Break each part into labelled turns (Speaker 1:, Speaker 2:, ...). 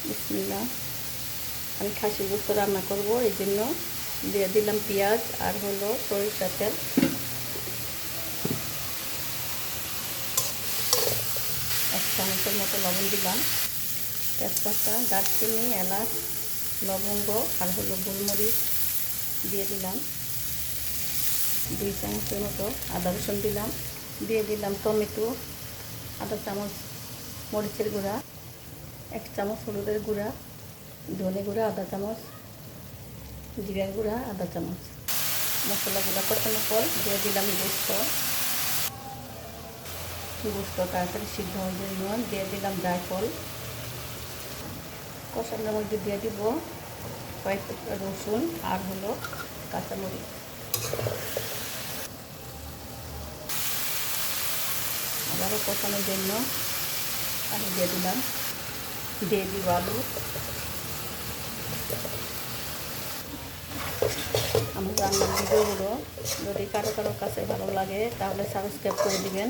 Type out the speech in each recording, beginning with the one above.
Speaker 1: বিসমিল্লাহ। আমি খাসির গোস্ত রান্না করব, এই জন্য দিয়ে দিলাম পেঁয়াজ আর হলো সরিষার তেল। এক চামচের মতো লবণ দিলাম, তেজপাতা, দারচিনি, এলাচ, লবঙ্গ আর হলো গোলমরিচ দিয়ে দিলাম। 2 চামচের মতো আদা রসুন দিলাম। দিয়ে দিলাম টমেটো, আধা চামচ মরিচের গুঁড়া, 1 চামচ হলুদের গুঁড়া, ধনে গুঁড়া আধা চামচ, জিরার গুঁড়া আধা চামচ। মশলাগুলো কষানোর পর দিয়ে দিলাম গোস্ত তাড়াতাড়ি সিদ্ধ হওয়ার জন্য দিয়ে দিলাম জায়ফল। কষানোর মধ্যে দিয়ে দিব কয়েক টুকরা রসুন আর হলো কাঁচামরিচ। আবারও কষানোর জন্য আলু দিয়ে দিলাম, দিয়ে দিব আলু। আমার রান্নার ভিডিওগুলো যদি কারো কাছে ভালো লাগে তাহলে সাবস্ক্রাইব করে দিবেন,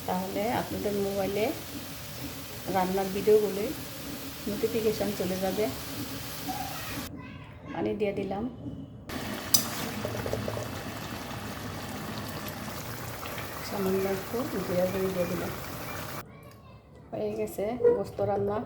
Speaker 1: তাহলে আপনাদের মোবাইলে রান্নার ভিডিওগুলি নোটিফিকেশান চলে যাবে। পানি দিয়ে দিলাম, সামান্য একটু জিরা গুঁড়ি দিয়ে দিলাম। হয়ে গেছে গোস্ত রান্না।